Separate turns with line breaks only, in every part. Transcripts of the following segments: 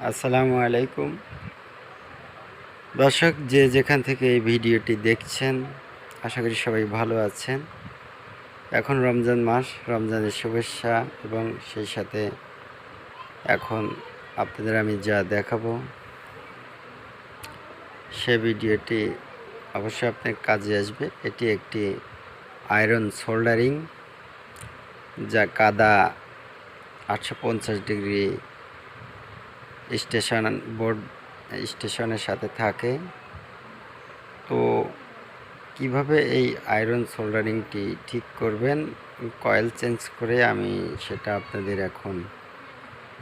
আসসালামু আলাইকুম দর্শক, যে যেখান থেকে এই ভিডিওটি দেখছেন, আশা করি সবাই ভালো আছেন। এখন রমজান মাস, রমজানের শুভেচ্ছা এবং সেই সাথে এখন আপনাদের আমি যা দেখাবো সে ভিডিওটি অবশ্যই আপনার কাজে আসবে। এটি একটি আয়রন সোল্ডারিং, যা কাদা 850 ডিগ্রি স্টেশনের সাথে থাকে। তো কিভাবে এই আয়রন সোল্ডারিংটি ঠিক করবেন কয়েল চেঞ্জ করে, আমি সেটা আপনাদের এখন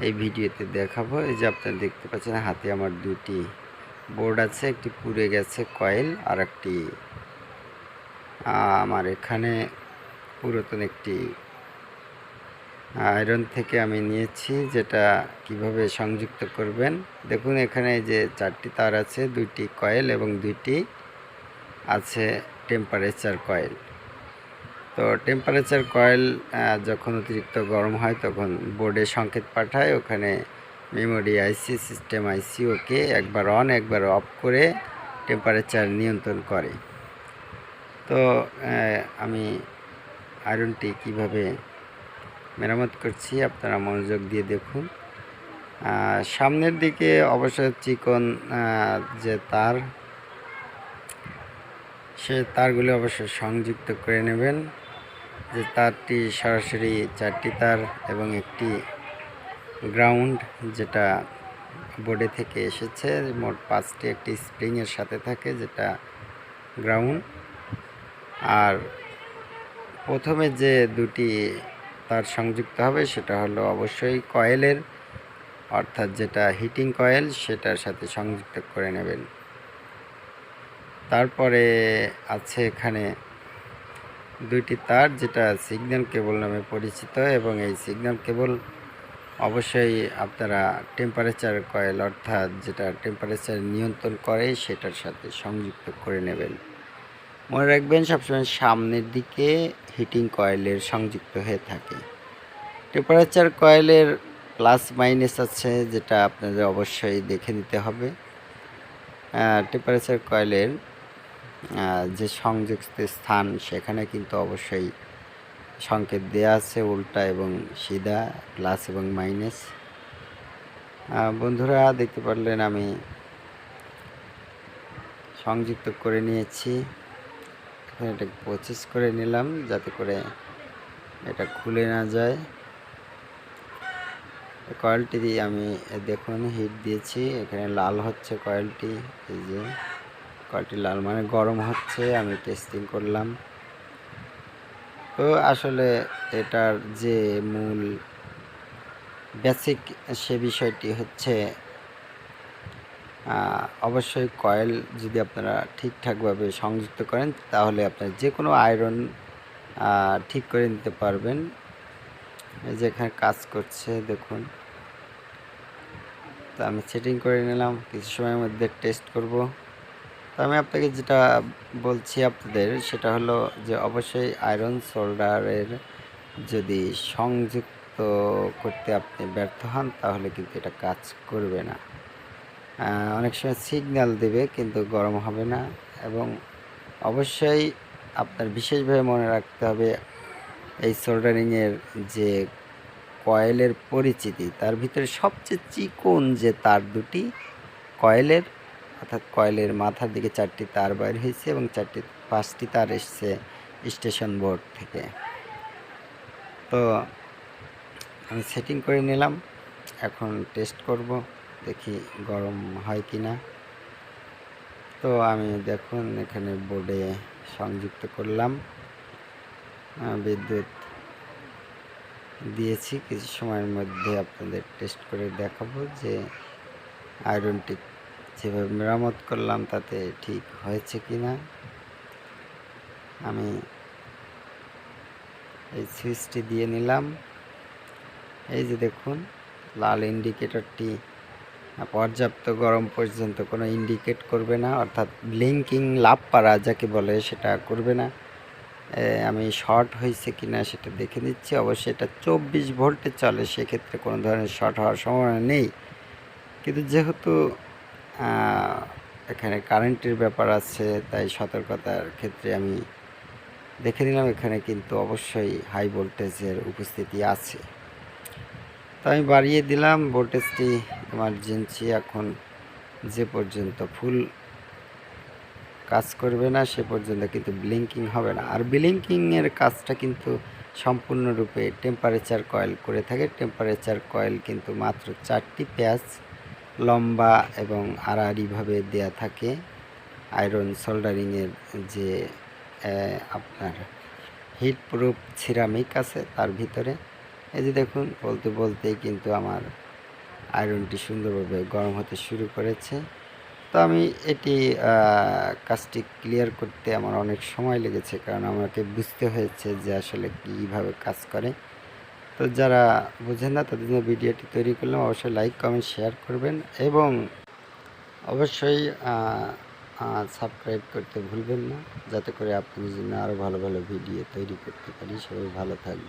এই ভিডিওতে দেখাবো। এই যে আপনারা দেখতে পাচ্ছেন হাতে আমার দুটি বোর্ড আছে, একটি পুড়ে গেছে কয়েল, আর একটি আমার এখানে পুরাতন একটি আয়রন থেকে আমি নিয়েছি, যেটা কিভাবে সংযুক্ত করবেন। দেখুন এখানে যে 4টি তার আছে, 2টি কয়েল এবং 2টি আছে টেম্পারেচার কয়েল। তো টেম্পারেচার কয়েল যখন অতিরিক্ত গরম হয় তখন বোর্ডে সংকেত পাঠায়, ওখানে মেমোরি আইসি, সিস্টেম আইসি ওকে একবার অন একবার অফ করে টেম্পারেচার নিয়ন্ত্রণ করে। তো আমি আয়রনটি কিভাবে মেরামত করছি আপনারা মনোযোগ দিয়ে দেখুন। সামনের দিকে অবশ্যই চিকন যে তার, সে তারগুলি অবশ্যই সংযুক্ত করে নেবেন। যে তারটি সরাসরি 4টি তার এবং একটি গ্রাউন্ড, যেটা বোর্ডে থেকে এসেছে, মোট 5টি একটি স্প্রিংয়ের সাথে থাকে, যেটা গ্রাউন্ড। আর প্রথমে যে 2টি তার সংযুক্ত হবে সেটা হলো অবশ্যই কয়েলের, অর্থাৎ যেটা হিটিং কয়েল, সেটার সাথে সংযুক্ত করে নেবেন। তারপরে আছে এখানে 2টি তার, যেটা সিগন্যাল কেবল নামে পরিচিত, এবং এই সিগন্যাল কেবল অবশ্যই আপনারা টেম্পারেচার কয়েল, অর্থাৎ যেটা টেম্পারেচার নিয়ন্ত্রণ করে, সেটার সাথে সংযুক্ত করে নেবেন। মনে রাখবেন সবসময় সামনের দিকে হিটিং কয়েলের সংযুক্ত হয়ে থাকে। টেম্পারেচার কয়েলের প্লাস মাইনাস আছে, যেটা আপনাদের অবশ্যই দেখে নিতে হবে। টেম্পারেচার কয়েলের যে সংযুক্ত স্থান, সেখানে কিন্তু অবশ্যই সংকেত দেয়া আছে, উল্টা এবং সিধা, প্লাস এবং মাইনাস। বন্ধুরা দেখতে পারলেন আমি সংযুক্ত করে নিয়েছি। এখন এটা প্রসেস করে নিলাম যাতে করে এটা খুলে না যায়। কয়েলটি আমি দেখুন হিট দিয়েছি, এখানে লাল হচ্ছে কয়েলটি। এই যে কয়েলটি লাল মানে গরম হচ্ছে, আমি টেস্টিং করলাম। তো আসলে এটার যে মূল বেসিক সে বিষয়টি হচ্ছে, অবশ্যই কয়েল যদি আপনারা ঠিকঠাকভাবে সংযুক্ত করেন, তাহলে আপনার যে কোনো আয়রন ঠিক করে নিতে পারবেন। এই যে এখানে কাজ করছে দেখুন। তো আমি সেটিং করে নিলাম, কিছু সময়ের মধ্যে টেস্ট করব। তো আমি আপনাকে যেটা বলছি আপনাদের, সেটা হলো যে অবশ্যই আয়রন সোল্ডারের যদি সংযুক্ত করতে আপনি ব্যর্থ হন, তাহলে কিন্তু এটা কাজ করবে না। অনেক সময় সিগন্যাল দেবে কিন্তু গরম হবে না। এবং অবশ্যই আপনার বিশেষভাবে মনে রাখতে হবে, এই সোল্ডারিংয়ের যে কয়েলের পরিচিতি, তার ভিতরে সবচেয়ে চিকন যে তার 2টি কয়েলের, অর্থাৎ কয়েলের মাথার দিকে 4টি তার বাইর হয়েছে এবং 5টি তার এসছে স্টেশন বোর্ড থেকে। তো আমি সেটিং করে নিলাম, এখন টেস্ট করব, দেখি গরম হয় কি না। তো আমি দেখুন এখানে বোর্ডে সংযুক্ত করলাম, বিদ্যুৎ দিয়েছি। কিছু সময়ের মধ্যে আপনাদের টেস্ট করে দেখাবো যে আয়রনটি যেভাবে মেরামত করলাম তাতে ঠিক হয়েছে কি না। আমি এই সুইচটি দিয়ে নিলাম। এই যে দেখুন লাল ইন্ডিকেটরটি পর্যাপ্ত গরম পর্যন্ত কোনো ইন্ডিকেট করবে না, অর্থাৎ ব্লিঙ্কিং লাভ পারা যাকে বলে সেটা করবে না। আমি শর্ট হয়েছে কিনা সেটা দেখে নিচ্ছি। অবশ্যই এটা 24 ভোল্টে চলে, সেক্ষেত্রে কোনো ধরনের শর্ট হওয়ার সম্ভাবনা নেই। কিন্তু যেহেতু এখানে কারেন্টের ব্যাপার আছে, তাই সতর্কতার ক্ষেত্রে আমি দেখে নিলাম এখানে কিন্তু অবশ্যই হাই ভোল্টেজের উপস্থিতি আছে। তো আমি বাড়িয়ে দিলাম ভোল্টেজটি এমার্জেন্সি। এখন যে পর্যন্ত ফুল কাজ করবে না সে পর্যন্ত কিন্তু ব্লিঙ্কিং হবে না। আর ব্লিঙ্কিংয়ের কাজটা কিন্তু সম্পূর্ণরূপে টেম্পারেচার কয়েল করে থাকে। টেম্পারেচার কয়েল কিন্তু মাত্র 4টি প্যাচ লম্বা এবং আড়াআড়িভাবে দেয়া থাকে। আয়রন সোল্ডারিংয়ের যে আপনার হিট প্রুফ সিরামিক আছে তার ভিতরে। এই যে দেখুন, বলতে বলতেই কিন্তু আমার আয়রনটি সুন্দরভাবে গরম হতে শুরু করেছে। তো আমি এটি কাজটি ক্লিয়ার করতে আমার অনেক সময় লেগেছে, কারণ আমাকে বুঝতে হয়েছে যে আসলে কীভাবে কাজ করে। তো যারা বোঝেন না তাদের জন্য ভিডিওটি তৈরি করলাম। অবশ্যই লাইক কমেন্ট শেয়ার করবেন এবং অবশ্যই সাবস্ক্রাইব করতে ভুলবেন না, যাতে করে আপনাদের জন্য আরও ভালো ভালো ভিডিও তৈরি করতে পারি। সবাই ভালো থাকবেন।